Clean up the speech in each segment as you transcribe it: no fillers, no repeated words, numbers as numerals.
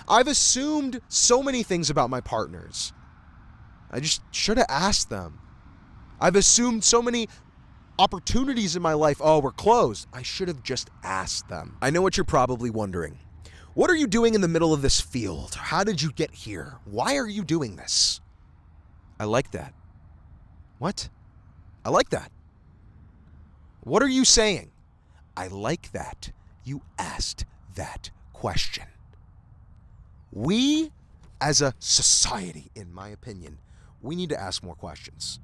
I've assumed so many things about my partners. I just should have asked them. I've assumed so many opportunities in my life. Oh, we're closed. I should have just asked them. I know what you're probably wondering. What are you doing in the middle of this field? How did you get here? Why are you doing this? I like that. What? I like that. What are you saying? I like that you asked that question. We, as a society, in my opinion, we need to ask more questions.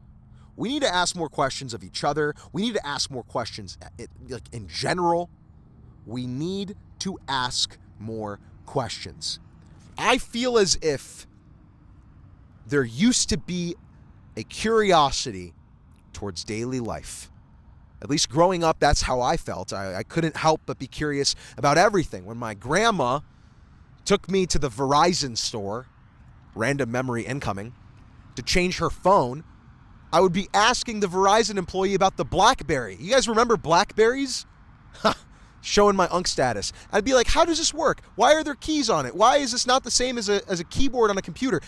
We need to ask more questions of each other. We need to ask more questions in general. We need to ask more questions. I feel as if there used to be a curiosity towards daily life. At least growing up, that's how I felt. I couldn't help but be curious about everything. When my grandma took me to the Verizon store, random memory incoming, to change her phone, I would be asking the Verizon employee about the BlackBerry. You guys remember Blackberries? Showing my unk status. I'd be like, how does this work? Why are there keys on it? Why is this not the same as a keyboard on a computer?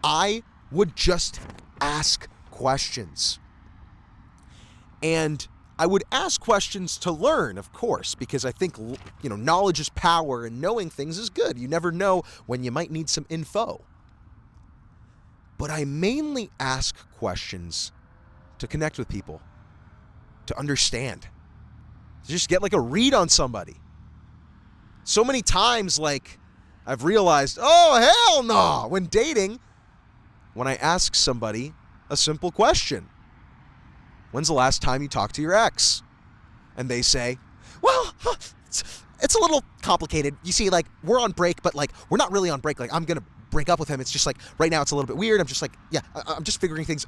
I would just ask questions. And I would ask questions to learn, of course, because I think, knowledge is power and knowing things is good. You never know when you might need some info. But I mainly ask questions to connect with people, to understand, to just get like a read on somebody. So many times, I've realized, oh, hell no, when dating, when I ask somebody a simple question. When's the last time you talked to your ex? And they say, well, it's a little complicated. You see, we're on break, but we're not really on break. I'm going to break up with him. It's just right now it's a little bit weird. I'm just I'm just figuring things.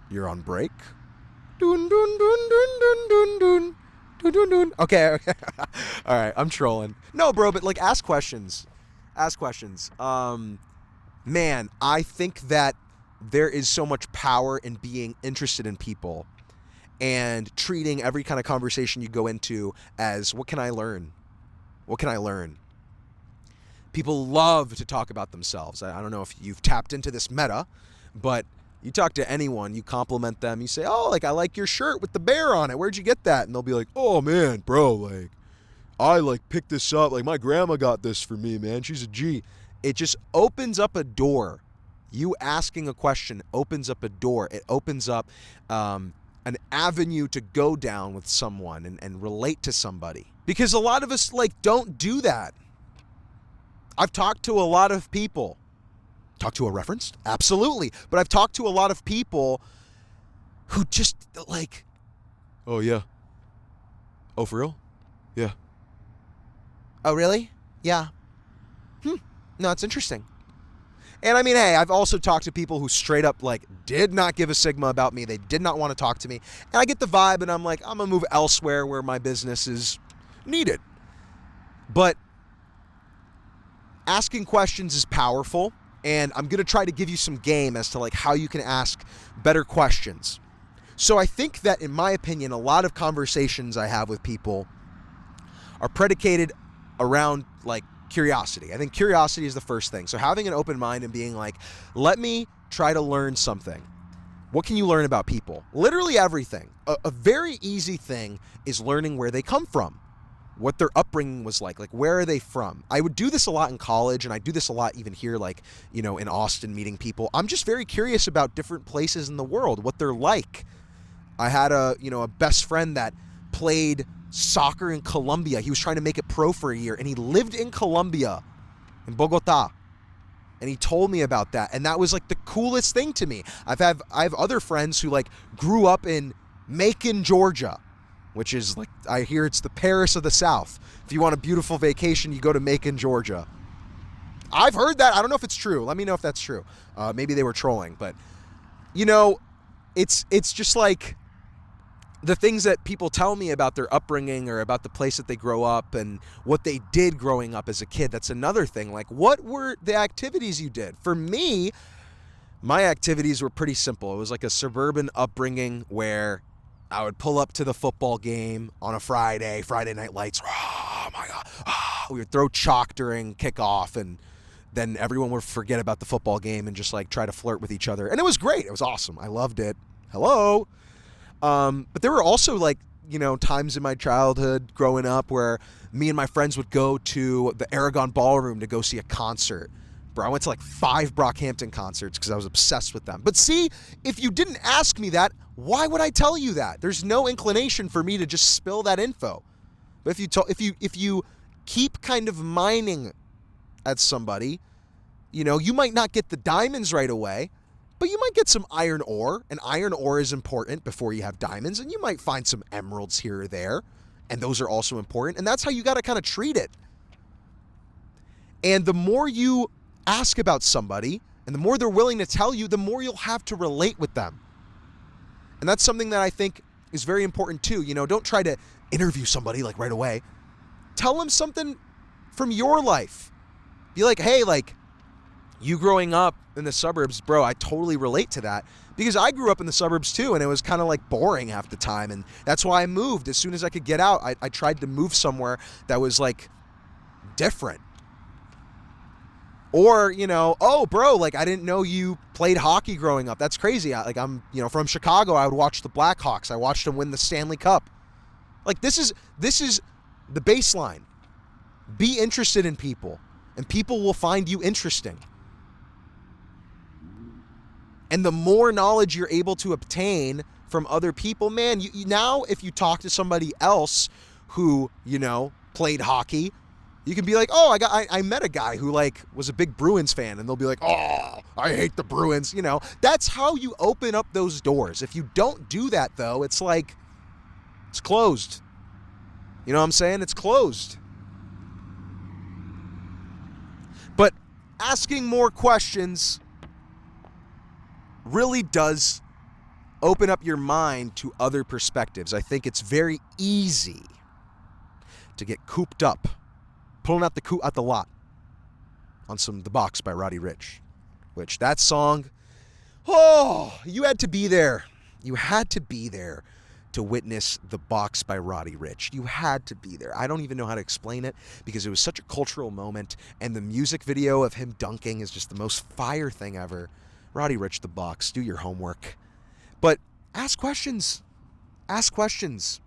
You're on break? Dun, dun, dun, dun, dun, dun, dun. Dun, dun, dun. Okay. All right, I'm trolling. No, bro, but ask questions. Ask questions. Man, I think that there is so much power in being interested in people and treating every kind of conversation you go into as, what can I learn? What can I learn? People love to talk about themselves. I don't know if you've tapped into this meta, but you talk to anyone, you compliment them, you say, oh, I like your shirt with the bear on it. Where'd you get that? And they'll be like, oh, man, bro, I picked this up. My grandma got this for me, man. She's a G. It just opens up a door. You asking a question opens up a door. It opens up an avenue to go down with someone and relate to somebody. Because a lot of us don't do that. I've talked to a lot of people. Talked to a reference? Absolutely. But I've talked to a lot of people who just oh yeah. Oh, for real? Yeah. Oh, really? Yeah. No, it's interesting. And I mean, hey, I've also talked to people who straight up did not give a sigma about me. They did not want to talk to me. And I get the vibe and I'm I'm going to move elsewhere where my business is needed. But asking questions is powerful. And I'm going to try to give you some game as to how you can ask better questions. So I think that, in my opinion, a lot of conversations I have with people are predicated around curiosity. I think curiosity is the first thing. So having an open mind and being let me try to learn something. What can you learn about people? Literally everything. A very easy thing is learning where they come from, what their upbringing was like where are they from? I would do this a lot in college, and I do this a lot even here, in Austin, meeting people. I'm just very curious about different places in the world, what they're like. I had a best friend that played soccer in Colombia. He was trying to make it pro for a year, and he lived in Colombia, in Bogota. And he told me about that, and that was the coolest thing to me. I have other friends who grew up in Macon, Georgia, which is I hear it's the Paris of the South. If you want a beautiful vacation, you go to Macon, Georgia. I've heard that. I don't know if it's true. Let me know if that's true. Maybe they were trolling, but it's just the things that people tell me about their upbringing or about the place that they grow up and what they did growing up as a kid. That's another thing. What were the activities you did? For me, my activities were pretty simple. It was a suburban upbringing where I would pull up to the football game on a Friday night lights. my God. We would throw chalk during kickoff, and then everyone would forget about the football game and just like try to flirt with each other. And it was great. It was awesome. I loved it. Hello. But there were also like, times in my childhood growing up where me and my friends would go to the Aragon Ballroom to go see a concert. Bro, I went to like 5 Brockhampton concerts because I was obsessed with them. But see, if you didn't ask me that, why would I tell you that? There's no inclination for me to just spill that info. But if you keep kind of mining at somebody, you might not get the diamonds right away, but you might get some iron ore, and iron ore is important before you have diamonds, and you might find some emeralds here or there, and those are also important, and that's how you got to kind of treat it. And the more you ask about somebody, and the more they're willing to tell you, the more you'll have to relate with them. And that's something that I think is very important too. Don't try to interview somebody like right away. Tell them something from your life. Be like, hey, like, you growing up in the suburbs, bro, I totally relate to that because I grew up in the suburbs too, and it was kind of like boring half the time, and that's why I moved. As soon as I could get out, I tried to move somewhere that was like different. Or, oh, bro, like, I didn't know you played hockey growing up. That's crazy. I'm from Chicago. I would watch the Blackhawks. I watched them win the Stanley Cup. Like, this is the baseline. Be interested in people, and people will find you interesting. And the more knowledge you're able to obtain from other people, man, you now if you talk to somebody else who, played hockey, you can be like, oh, I met a guy who like was a big Bruins fan, and they'll be like, oh, I hate the Bruins. That's how you open up those doors. If you don't do that though, it's like, it's closed. You know what I'm saying? It's closed. But asking more questions really does open up your mind to other perspectives. I think it's very easy to get cooped up, pulling out the lot on The Box by Roddy Ricch, which that song, you had to be there. You had to be there to witness The Box by Roddy Ricch. You had to be there. I don't even know how to explain it because it was such a cultural moment, and the music video of him dunking is just the most fire thing ever. Roddy Ricch, The Box, do your homework. But ask questions. Ask questions.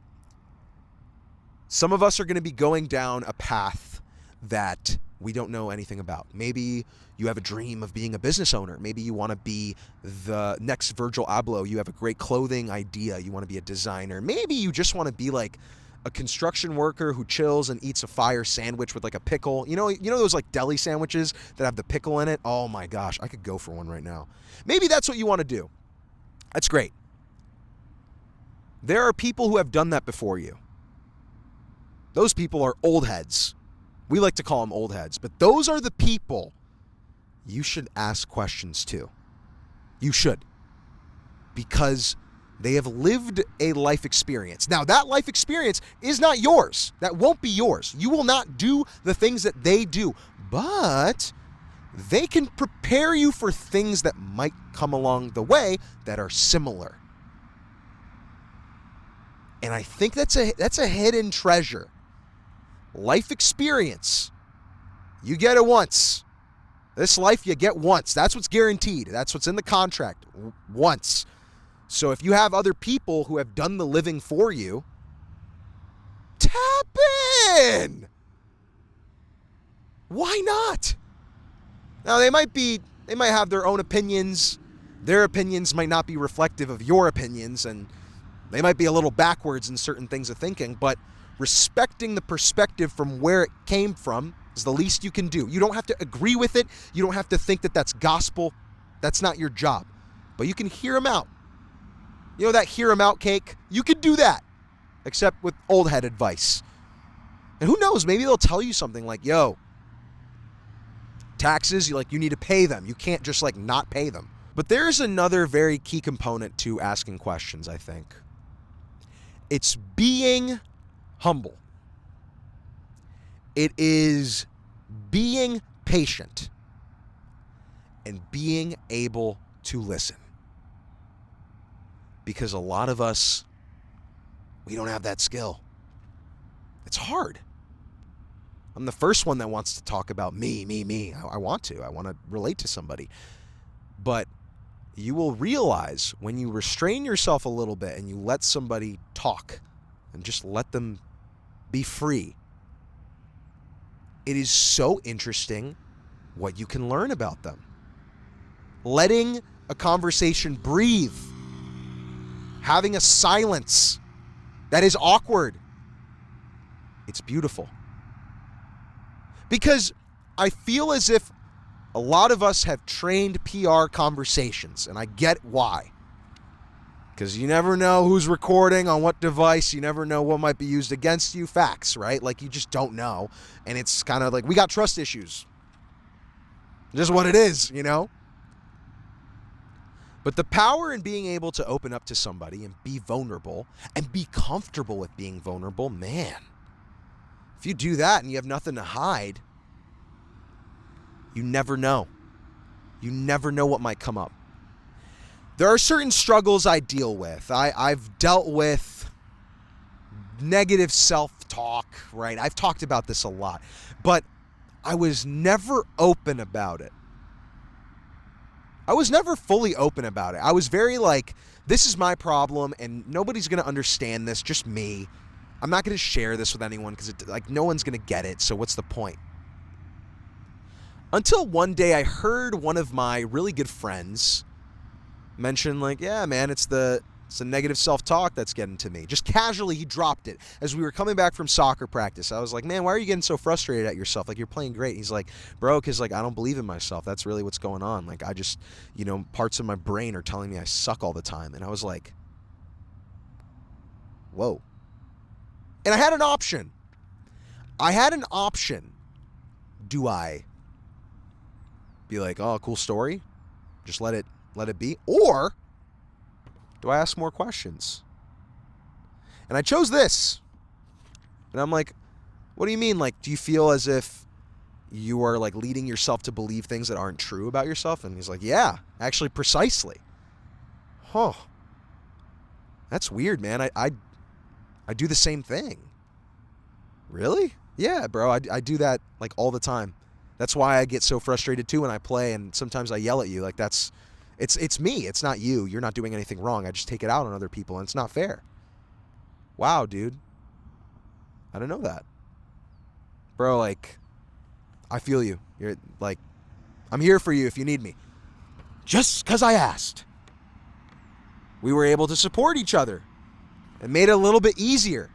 Some of us are going to be going down a path that we don't know anything about. Maybe you have a dream of being a business owner. Maybe you want to be the next Virgil Abloh. You have a great clothing idea. You want to be a designer. Maybe you just want to be like a construction worker who chills and eats a fire sandwich with like a pickle. You know those like deli sandwiches that have the pickle in it? Oh my gosh, I could go for one right now. Maybe that's what you want to do. That's great. There are people who have done that before you. Those people are old heads. We like to call them old heads, but those are the people you should ask questions to. You should. Because they have lived a life experience. Now, that life experience is not yours. That won't be yours. You will not do the things that they do. But they can prepare you for things that might come along the way that are similar. And I think that's a hidden treasure. Life experience. You get it once. This life you get once. That's what's guaranteed. That's what's in the contract. Once. So if you have other people who have done the living for you, tap in. Why not? Now they might have their own opinions. Their opinions might not be reflective of your opinions, and they might be a little backwards in certain things of thinking, but respecting the perspective from where it came from is the least you can do. You don't have to agree with it. You don't have to think that that's gospel. That's not your job. But you can hear them out. You know that hear them out cake? You can do that, except with old head advice. And who knows, maybe they'll tell you something like, yo, taxes, you need to pay them. You can't just not pay them. But there's another very key component to asking questions, I think. It's being humble. It is being patient and being able to listen. Because a lot of us, we don't have that skill. It's hard. I'm the first one that wants to talk about me. I want to. I want to relate to somebody. But you will realize when you restrain yourself a little bit and you let somebody talk and just let them be free, it is so interesting what you can learn about them. Letting a conversation breathe, having a silence that is awkward, it's beautiful. Because I feel as if a lot of us have trained PR conversations, and I get why. Because you never know who's recording on what device. You never know what might be used against you. Facts, right? Like, you just don't know. And it's kind of like, we got trust issues. Just what it is, you know? But the power in being able to open up to somebody and be vulnerable and be comfortable with being vulnerable, man. If you do that and you have nothing to hide, you never know. You never know what might come up. There are certain struggles I deal with. I've dealt with negative self-talk, right? I've talked about this a lot, but I was never open about it. I was never fully open about it. I was very like, this is my problem and nobody's going to understand this, just me. I'm not going to share this with anyone because like no one's going to get it, so what's the point? Until one day I heard one of my really good friends mention like, yeah, man, it's the negative self-talk that's getting to me. Just casually, he dropped it as we were coming back from soccer practice. I was like, man, why are you getting so frustrated at yourself? Like, you're playing great. He's like, bro, because like I don't believe in myself. That's really what's going on. Like, I just, parts of my brain are telling me I suck all the time. And I was like, whoa. And I had an option. Do I be like, oh, cool story, just let it be? Or do I ask more questions? And I chose this. And I'm like, what do you mean? Like, do you feel as if you are like leading yourself to believe things that aren't true about yourself? And he's like, yeah, actually, precisely. Huh. That's weird, man. I do the same thing. Really? Yeah, bro. I do that like all the time. That's why I get so frustrated too when I play, and sometimes I yell at you. Like, it's me. It's not you. You're not doing anything wrong. I just take it out on other people, and it's not fair. Wow, dude. I don't know that. Bro, like, I feel you. You're like, I'm here for you if you need me. Just because I asked. We were able to support each other. It made it a little bit easier.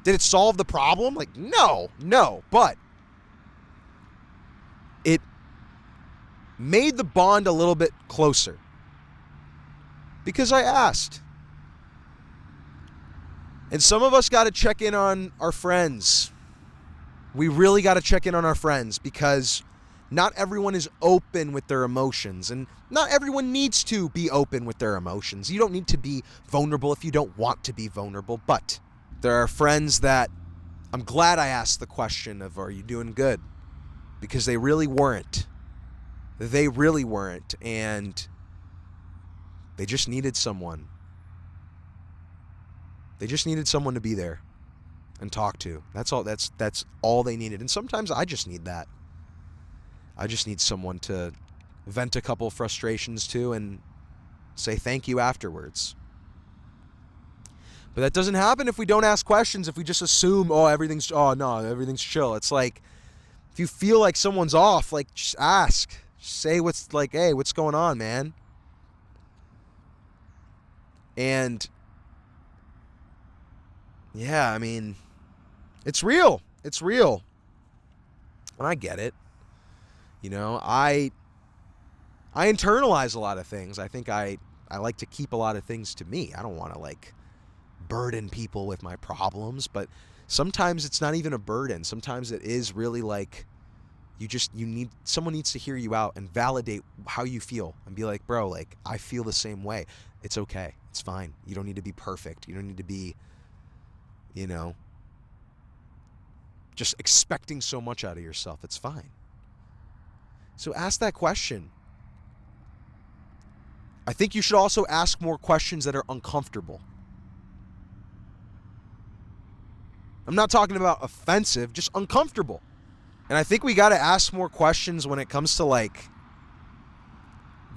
Did it solve the problem? Like, no, but it made the bond a little bit closer because I asked. And some of us got to check in on our friends. We really got to check in on our friends because not everyone is open with their emotions, and not everyone needs to be open with their emotions. You don't need to be vulnerable if you don't want to be vulnerable, but there are friends that I'm glad I asked the question of, are you doing good? Because they really weren't. They really weren't. And they just needed someone. They just needed someone to be there and talk to. That's all they needed. And sometimes I just need that. I just need someone to vent a couple frustrations to and say thank you afterwards. But that doesn't happen if we don't ask questions, if we just assume, everything's chill. It's like, if you feel like someone's off, like, just ask. Just say hey, what's going on, man? And yeah, I mean, it's real. It's real. And I get it. I internalize a lot of things. I think I like to keep a lot of things to me. I don't want to like burden people with my problems, but sometimes it's not even a burden. Sometimes it is really like someone needs to hear you out and validate how you feel and be like, bro, like, I feel the same way. It's okay. It's fine. You don't need to be perfect. You don't need to be, just expecting so much out of yourself. It's fine. So ask that question. I think you should also ask more questions that are uncomfortable. I'm not talking about offensive, just uncomfortable. And I think we got to ask more questions when it comes to like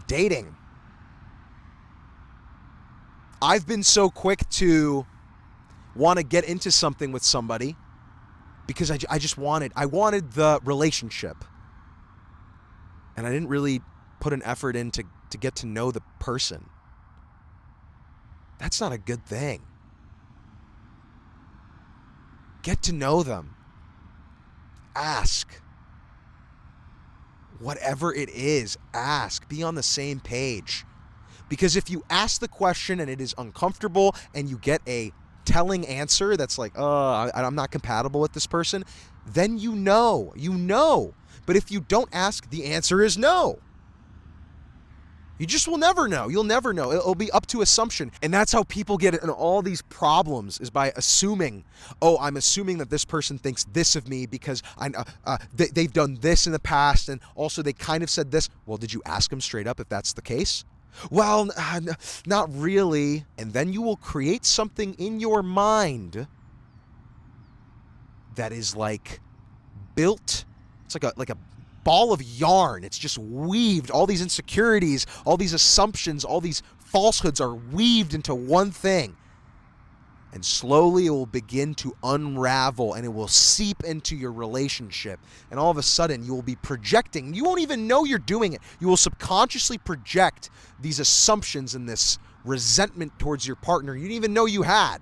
dating. I've been so quick to want to get into something with somebody because I wanted the relationship. And I didn't really put an effort in to get to know the person. That's not a good thing. Get to know them. Ask. Whatever it is, ask. Be on the same page. Because if you ask the question and it is uncomfortable and you get a telling answer that's like, I'm not compatible with this person, then you know. But if you don't ask, the answer is no. You just will never know. You'll never know. It'll be up to assumption. And that's how people get in all these problems, is by assuming, I'm assuming that this person thinks this of me because they've done this in the past, and also they kind of said this. Well, did you ask them straight up if that's the case? Well, not really. And then you will create something in your mind that is like built. It's like a ball of yarn. It's just weaved. All these insecurities, all these assumptions, all these falsehoods are weaved into one thing. And slowly it will begin to unravel and it will seep into your relationship. And all of a sudden you will be projecting. You won't even know you're doing it. You will subconsciously project these assumptions and this resentment towards your partner you didn't even know you had.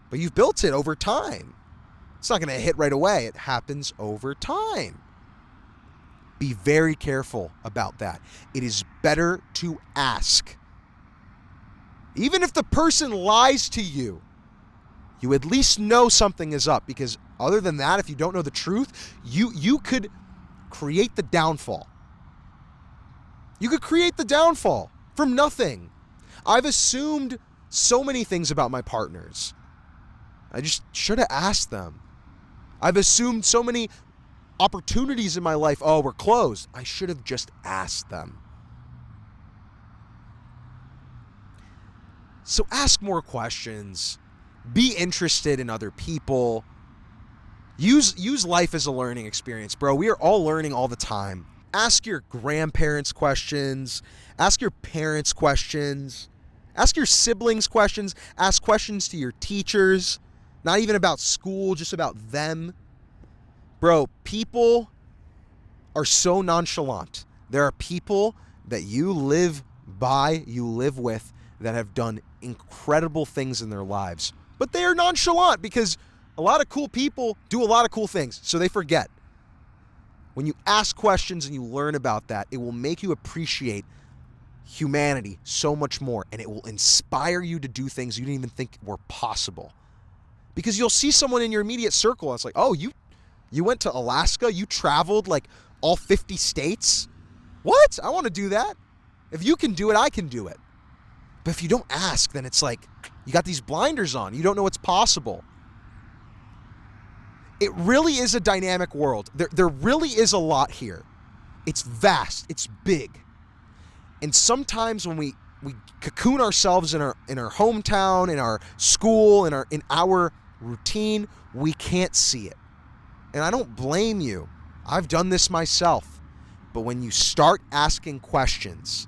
But you've built it over time. It's not going to hit right away. It happens over time. Be very careful about that. It is better to ask. Even if the person lies to you, you at least know something is up, because other than that, if you don't know the truth, you could create the downfall. You could create the downfall from nothing. I've assumed so many things about my partners. I just should have asked them. I've assumed so many opportunities in my life, we're closed. I should have just asked them. So ask more questions. Be interested in other people. Use life as a learning experience, bro. We are all learning all the time. Ask your grandparents questions. Ask your parents questions. Ask your siblings questions. Ask questions to your teachers. Not even about school, just about them. Bro, people are so nonchalant. There are people that you live by, you live with, that have done incredible things in their lives. But they are nonchalant because a lot of cool people do a lot of cool things, so they forget. When you ask questions and you learn about that, it will make you appreciate humanity so much more, and it will inspire you to do things you didn't even think were possible. Because you'll see someone in your immediate circle, and it's like, you went to Alaska? You traveled like all 50 states? What? I want to do that. If you can do it, I can do it. But if you don't ask, then it's like you got these blinders on. You don't know what's possible. It really is a dynamic world. There really is a lot here. It's vast. It's big. And sometimes when we cocoon ourselves in our hometown, in our school, in our routine, we can't see it. And I don't blame you. I've done this myself. But when you start asking questions,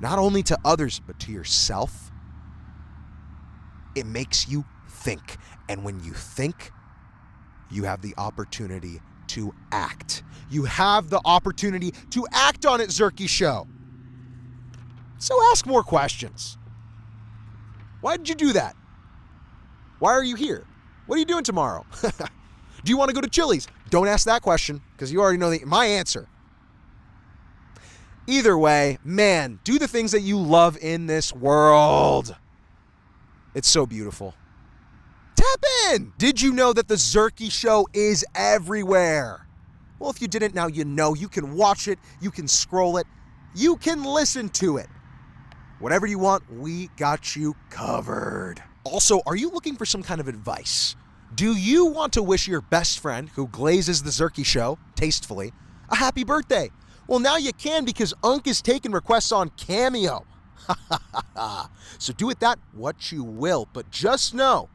not only to others, but to yourself, it makes you think. And when you think, you have the opportunity to act. You have the opportunity to act on it, Zerky Show. So ask more questions. Why did you do that? Why are you here? What are you doing tomorrow? Do you want to go to Chili's? Don't ask that question, because you already know my answer. Either way, man, do the things that you love in this world. It's so beautiful. Tap in! Did you know that the Zerky Show is everywhere? Well, if you didn't, now you know. You can watch it, you can scroll it, you can listen to it. Whatever you want, we got you covered. Also, are you looking for some kind of advice? Do you want to wish your best friend, who glazes the Zerky Show tastefully, a happy birthday? Well, now you can, because Unk is taking requests on Cameo. So do with that what you will, but just know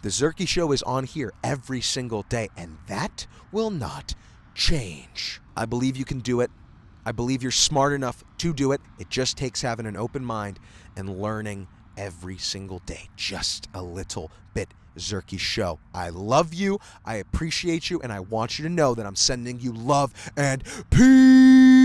the Zerky Show is on here every single day, and that will not change. I believe you can do it. I believe you're smart enough to do it. It just takes having an open mind and learning every single day, just a little bit. Zerky Show. I love you, I appreciate you, and I want you to know that I'm sending you love and peace.